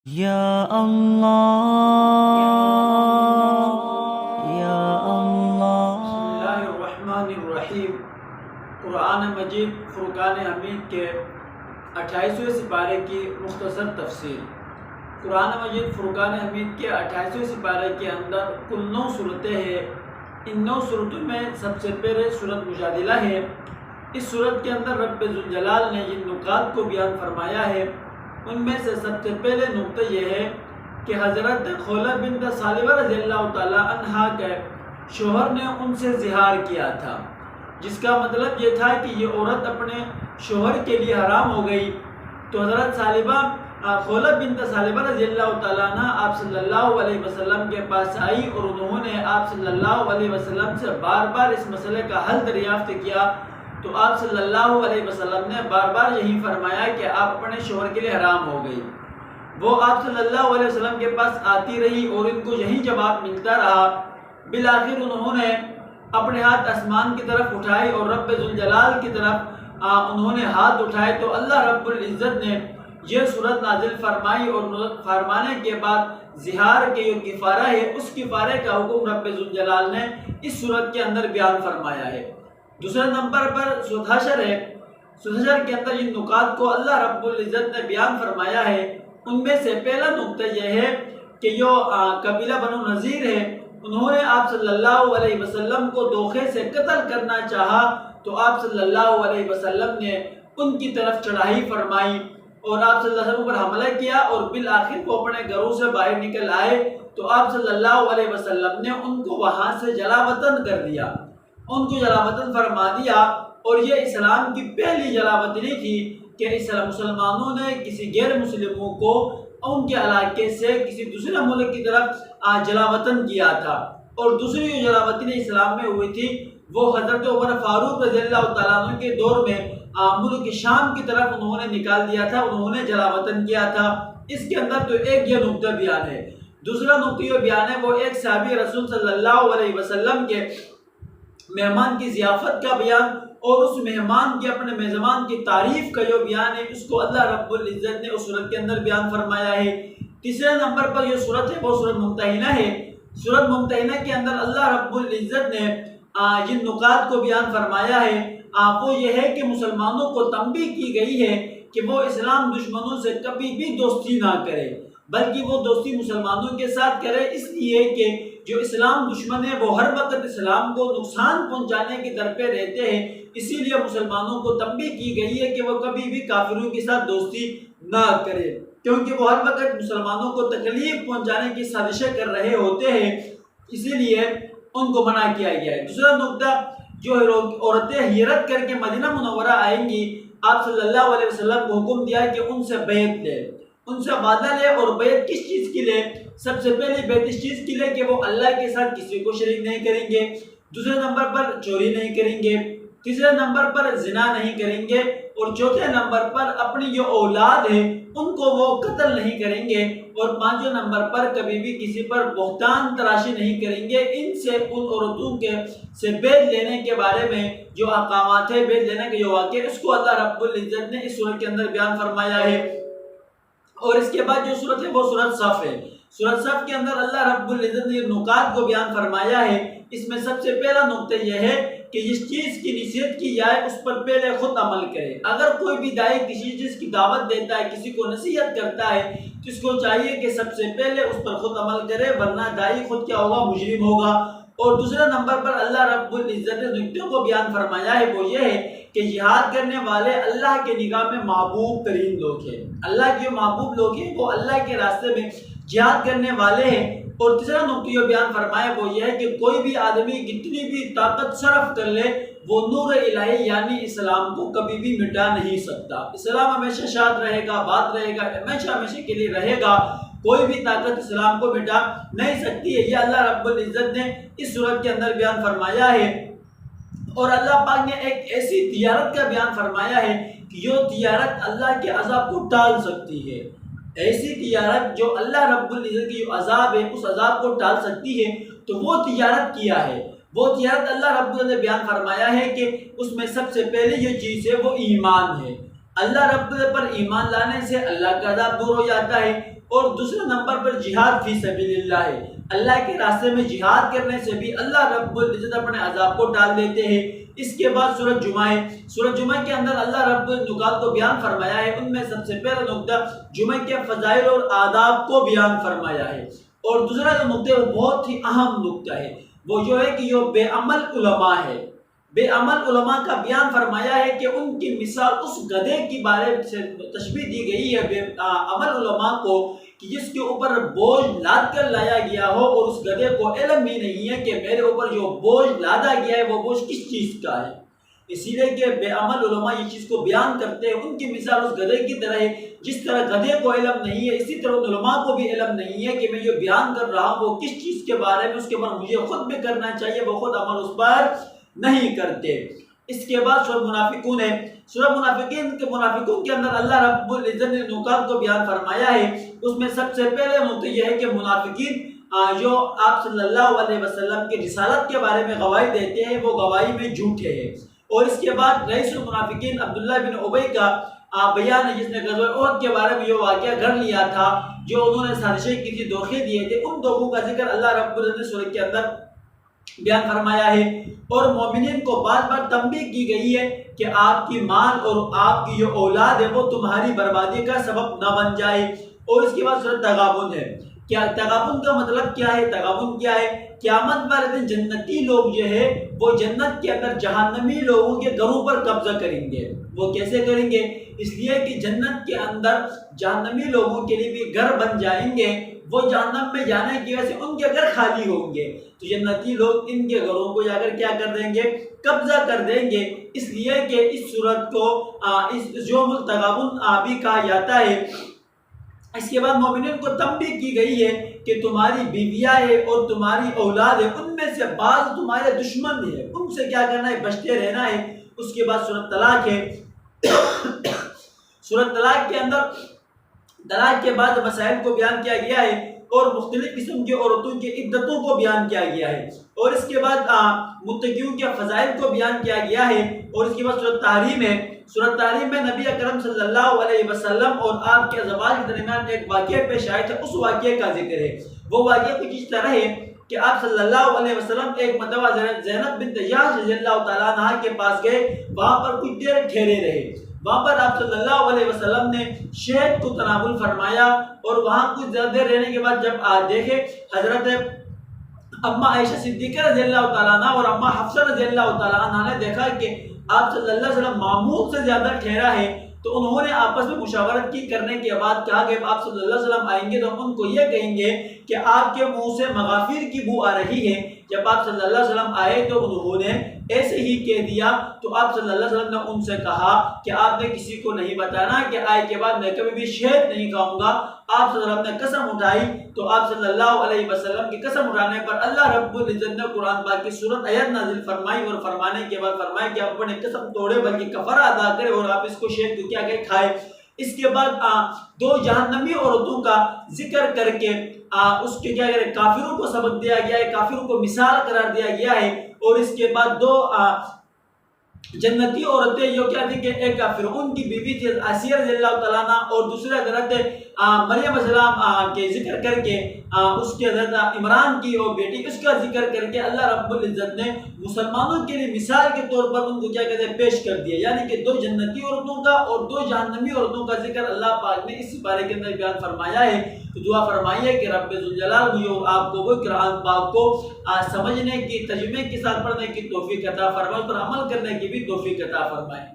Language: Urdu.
یا اللہ یا اللہ۔ بسم اللہ الرحمن الرحیم۔ قرآن مجید فرقان حمید کے 28ویں سپارے کی مختصر تفسیر۔ قرآن مجید فرقان حمید کے 28ویں سپارے کے اندر کل 9 صورتیں ہیں۔ ان 9 صورتوں میں سب سے پہلے سورت مجادلہ ہے۔ اس صورت کے اندر رب ذوالجلال نے جن نکات کو بیان فرمایا ہے ان میں سے سب سے پہلے نقطہ یہ ہے کہ حضرت خولہ بنت ثعلبہ رضی اللہ تعالی عنہا کے شوہر نے ان سے زہار کیا تھا، جس کا مطلب یہ تھا کہ یہ عورت اپنے شوہر کے لیے حرام ہو گئی۔ تو حضرت خولہ بنت ثعلبہ رضی اللہ تعالیٰ عنہ آپ صلی اللہ علیہ وسلم کے پاس آئی اور انہوں نے آپ صلی اللہ علیہ وسلم سے بار بار اس مسئلے کا حل دریافت کیا۔ تو آپ صلی اللہ علیہ وسلم نے بار بار یہی فرمایا کہ آپ اپنے شوہر کے لیے حرام ہو گئی۔ وہ آپ صلی اللہ علیہ وسلم کے پاس آتی رہی اور ان کو یہی جواب ملتا رہا۔ بالآخر انہوں نے اپنے ہاتھ آسمان کی طرف اٹھائے اور رب ذوالجلال کی طرف انہوں نے ہاتھ اٹھائے تو اللہ رب العزت نے یہ صورت نازل فرمائی اور فرمانے کے بعد زہار کے جو کفارہ ہے اس کفارے کا حکم رب ذوالجلال نے اس صورت کے اندر بیان فرمایا ہے۔ دوسرے نمبر پر سورۃ حشر ہے۔ سورۃ حشر کے اندر جن نکات کو اللہ رب العزت نے بیان فرمایا ہے ان میں سے پہلا نقطہ یہ ہے کہ جو قبیلہ بنو نذیر ہے انہوں نے آپ صلی اللہ علیہ وسلم کو دھوکے سے قتل کرنا چاہا تو آپ صلی اللہ علیہ وسلم نے ان کی طرف چڑھائی فرمائی اور آپ صلی اللہ علیہ وسلم پر حملہ کیا اور بالآخر وہ اپنے گھروں سے باہر نکل آئے تو آپ صلی اللہ علیہ وسلم نے ان کو وہاں سے جلا وطن کر دیا، ان کو جلا وطن فرما دیا۔ اور یہ اسلام کی پہلی جلا وطنی تھی کہ مسلمانوں نے کسی غیر مسلموں کو ان کے علاقے سے کسی دوسرے ملک کی طرف جلا وطن کیا تھا۔ اور دوسری جو جلا وطنی اسلام میں ہوئی تھی وہ حضرت عمر فاروق رضی اللہ تعالیٰ عنہ کے دور میں ملک شام کی طرف انہوں نے نکال دیا تھا، انہوں نے جلا وطن کیا تھا۔ اس کے اندر تو ایک یہ نقطہ بیان ہے۔ دوسرا نقطہ یہ بیان ہے وہ ایک صحابی رسول صلی اللہ علیہ وسلم کے مہمان کی ضیافت کا بیان اور اس مہمان کے اپنے میزبان کی تعریف کا جو بیان ہے اس کو اللہ رب العزت نے اس صورت کے اندر بیان فرمایا ہے۔ تیسرے نمبر پر جو صورت ہے وہ صورت ممتحنہ ہے۔ صورت ممتحنہ کے اندر اللہ رب العزت نے جن نکات کو بیان فرمایا ہے وہ یہ ہے کہ مسلمانوں کو تنبیہ کی گئی ہے کہ وہ اسلام دشمنوں سے کبھی بھی دوستی نہ کرے، بلکہ وہ دوستی مسلمانوں کے ساتھ کرے، اس لیے کہ جو اسلام دشمن ہے وہ ہر وقت اسلام کو نقصان پہنچانے کی در پہ رہتے ہیں۔ اسی لیے مسلمانوں کو تنبیہ کی گئی ہے کہ وہ کبھی بھی کافروں کے ساتھ دوستی نہ کرے، کیونکہ وہ ہر وقت مسلمانوں کو تکلیف پہنچانے کی سازشیں کر رہے ہوتے ہیں، اسی لیے ان کو منع کیا گیا ہے۔ دوسرا نقطہ، جو عورتیں ہجرت کر کے مدینہ منورہ آئیں گی آپ صلی اللہ علیہ وسلم کو حکم دیا کہ ان سے بیعت لے، ان سے وعدہ لے۔ اور بیعت کس چیز کی لے؟ سب سے پہلی بیعت اس چیز کی لے کہ وہ اللہ کے ساتھ کسی کو شریک نہیں کریں گے، دوسرے نمبر پر چوری نہیں کریں گے، تیسرے نمبر پر زنا نہیں کریں گے، اور چوتھے نمبر پر اپنی جو اولاد ہے ان کو وہ قتل نہیں کریں گے، اور پانچویں نمبر پر کبھی بھی کسی پر بہتان تراشی نہیں کریں گے۔ ان سے ان عورتوں کے سے بیعت لینے کے بارے میں جو احکامات ہے، بیعت لینے کے جو واقع اس کو اللہ رب العزت نے اس سورت کے اندر بیان فرمایا ہے۔ اور اس کے بعد جو سورت ہے وہ سورت صف ہے۔ سورت صف کے اندر اللہ رب العزت نے نکات کو بیان فرمایا ہے۔ اس میں سب سے پہلا نقطہ یہ ہے کہ جس چیز کی نصیحت کی جائے اس پر پہلے خود عمل کرے۔ اگر کوئی بھی داعی کسی چیز کی دعوت دیتا ہے، کسی کو نصیحت کرتا ہے تو اس کو چاہیے کہ سب سے پہلے اس پر خود عمل کرے، ورنہ داعی خود کیا ہوگا؟ مجرم ہوگا۔ اور دوسرے نمبر پر اللہ رب العزت نے نقطوں کو بیان فرمایا ہے وہ یہ ہے کہ جہاد کرنے والے اللہ کے نگاہ میں محبوب ترین لوگ ہیں۔ اللہ کے محبوب لوگ ہیں وہ اللہ کے راستے میں جہاد کرنے والے ہیں۔ اور تیسرا نقطہ یہ بیان فرمایا وہ یہ ہے کہ کوئی بھی آدمی کتنی بھی طاقت صرف کر لے وہ نور الہی یعنی اسلام کو کبھی بھی مٹا نہیں سکتا۔ اسلام ہمیشہ شاد رہے گا، بات رہے گا، ہمیشہ کے لیے رہے گا، کوئی بھی طاقت اسلام کو مٹا نہیں سکتی ہے۔ یہ اللہ رب العزت نے اس صورت کے اندر بیان فرمایا ہے۔ اور اللہ پاک نے ایک ایسی تجارت کا بیان فرمایا ہے کہ جو تجارت اللہ کے عذاب کو ٹال سکتی ہے، ایسی تجارت جو اللہ رب العزت کی جو عذاب ہے اس عذاب کو ٹال سکتی ہے، تو وہ تجارت کیا ہے؟ وہ تجارت اللہ رب العزت نے بیان فرمایا ہے کہ اس میں سب سے پہلے جو چیز ہے وہ ایمان ہے۔ اللہ رب العزت پر ایمان لانے سے اللہ کا عذاب دور ہو جاتا ہے۔ اور دوسرے نمبر پر جہاد فی سبیل اللہ ہے، اللہ کے راستے میں جہاد کرنے سے بھی اللہ رب العزت اپنے عذاب کو ٹال دیتے ہیں۔ اس کے بعد سورۃ جمعہ ہے، سورۃ جمعہ کے اندر اللہ رب نکات کو بیان فرمایا ہے، ان میں سب سے پہلا نقطہ جمعہ کے فضائل اور آداب کو بیان فرمایا ہے، اور دوسرا جو نقطہ وہ بہت ہی اہم نقطہ ہے، وہ جو ہے کہ یہ بے عمل علماء ہے۔ بے عمل علماء کا بیان فرمایا ہے کہ ان کی مثال اس گدھے کی بارے سے تشبیہ دی گئی ہے بے عمل علماء کو، کہ جس کے اوپر بوجھ لاد کر لایا گیا ہو اور اس گدھے کو علم بھی نہیں ہے کہ میرے اوپر جو بوجھ لادا گیا ہے وہ بوجھ کس چیز کا ہے۔ اسی لیے کہ بے عمل علماء یہ چیز کو بیان کرتے ہیں، ان کی مثال اس گدھے کی طرح ہے، جس طرح گدھے کو علم نہیں ہے اسی طرح علماء کو بھی علم نہیں ہے کہ میں جو بیان کر رہا ہوں وہ کس چیز کے بارے میں، اس کے بعد مجھے خود بھی کرنا چاہیے، وہ خود عمل اس پر نہیں کرتے۔ اس کے بعد سورۃ منافقون ہے، سورۃ منافقون کے اندر اللہ رب العزت نے نکات کو بیان فرمایا ہے۔ اس میں سب سے پہلے نقطہ یہ ہے کہ منافقین جو آپ صلی اللہ علیہ وسلم کی رسالت کے بارے میں گواہی دیتے ہیں وہ گواہی میں جھوٹے ہیں۔ اور اس کے بعد رئیس المنافقین عبداللہ بن ابی کا بیان ہے، جس نے غزوہ احد کے بارے میں یہ واقعہ گھڑ لیا تھا، جو انہوں نے سازشیں کی تھی، دھوکے دیے تھے، ان دھوکوں کا ذکر اللہ رب العزت نے سورہ کے اندر بیان فرمایا ہے۔ اور مومنین کو بار بار تنبیہ کی گئی ہے کہ آپ کی مال اور آپ کی جو اولاد ہے وہ تمہاری بربادی کا سبب نہ بن جائے۔ اور اس کے بعد سورۃ تغابن ہے، کیا تغابن کا مطلب کیا ہے؟ تغابن کیا ہے؟ قیامت والے دن جنتی لوگ جو ہے وہ جنت کے اندر جہنمی لوگوں کے گھروں پر قبضہ کریں گے۔ وہ کیسے کریں گے؟ اس لیے کہ جنت کے اندر جہنمی لوگوں کے لیے بھی گھر بن جائیں گے، وہ جہنم میں جانے کی وجہ سے ان کے گھر خالی ہوں گے، تو جنتی لوگ ان کے گھروں کو جا کر کیا کر دیں گے؟ قبضہ کر دیں گے۔ اس لیے کہ اس صورت کو اس یوم التغابن بھی کہا جاتا ہے۔ اس کے بعد مومنین کو تنبیہ کی گئی ہے کہ تمہاری بیویاں ہے اور تمہاری اولاد ہے، ان میں سے بعض تمہارے دشمن ہیں، ان سے کیا کرنا ہے؟ بچتے رہنا ہے۔ اس کے بعد سورۃ طلاق ہے، سورۃ طلاق کے اندر طلاق کے بعد مسائل کو بیان کیا گیا ہے اور مختلف قسم کی عورتوں کی عدتوں کو بیان کیا گیا ہے، اور اس کے بعد متقیوں کے فضائل کو بیان کیا گیا ہے۔ اور اس کے بعد سورۃ تحریم ہے، سورۃ تحریم میں نبی اکرم صلی اللہ علیہ وسلم اور آپ کے ازواج کے درمیان ایک واقعہ پیش آیا تھا، اس واقعے کا ذکر ہے۔ وہ واقعہ کچھ اس طرح ہے کہ آپ صلی اللہ علیہ وسلم ایک مرتبہ زینب بنت جحش رضی اللہ تعالیٰ عنہ کے پاس گئے، وہاں پر کچھ دیر ٹھہرے رہے۔ وہاں پر آپ صلی اللہ علیہ وسلم نے شہد کو تناول فرمایا، اور وہاں کچھ زیادہ دیر رہنے کے بعد جب دیکھے حضرت اما عائشہ صدیقہ رضی اللہ تعالیٰ عنہ اور اما حفصہ رضی اللہ تعالیٰ عنہ نے دیکھا کہ آپ صلی اللہ علیہ وسلم معمول سے زیادہ ٹھہرا ہے، تو انہوں نے آپس میں مشاورت کی، کرنے کے بعد کہا کہ آپ صلی اللہ علیہ وسلم آئیں گے تو ہم ان کو یہ کہیں گے کہ آپ کے منہ سے مغافیر کی بو آ رہی ہے۔ جب آپ صلی اللہ علیہ وسلم آئے تو انہوں نے ایسے ہی کہہ دیا، تو آپ صلی اللہ علیہ وسلم نے ان سے کہا کہ آپ نے کسی کو نہیں بتانا کہ آئے کے بعد میں کبھی بھی شہد نہیں کھاؤں گا۔ آپ صلی اللہ علیہ وسلم نے قسم اٹھائی، تو آپ صلی اللہ علیہ وسلم کی قسم اٹھانے پر اللہ رب العزت نے قرآن پاک کی سورت آیت نازل فرمائی، اور فرمانے کے بعد فرمایا کہ آپ اپنے قسم توڑے بلکہ کفارہ ادا کرے اور آپ اس کو شہد کو کیا کہ کھائے۔ اس کے بعد دو جہنمی عورتوں کا ذکر کر کے اس کے کیا کرے کافروں کو سبق دیا گیا ہے، کافروں کو مثال قرار دیا گیا ہے۔ اور اس کے بعد دو جنتی عورتیں جو کیا تھی کہ ایک فرعون کی بیوی تھی آسیہ رضی اللہ تعالیٰ عنہ، اور دوسرے حضرت مریم السلام کے ذکر کر کے اس کے حضرت عمران کی وہ بیٹی، اس کا ذکر کر کے اللہ رب العزت نے مسلمانوں کے لیے مثال کے طور پر ان کو کیا کہتے ہیں پیش کر دیا، یعنی کہ دو جنتی عورتوں کا اور دو جہنمی عورتوں کا ذکر اللہ پاک نے اس بارے کے اندر بیان فرمایا ہے۔ تو دعا فرمائیے کہ رب ذوالجلال مجھے اور آپ کو وہ قرآن پاک کو سمجھنے کی، ترجمے کے ساتھ پڑھنے کی توفیق عطا فرمائے، پر عمل کرنے کی بھی توفیق عطا فرمائے۔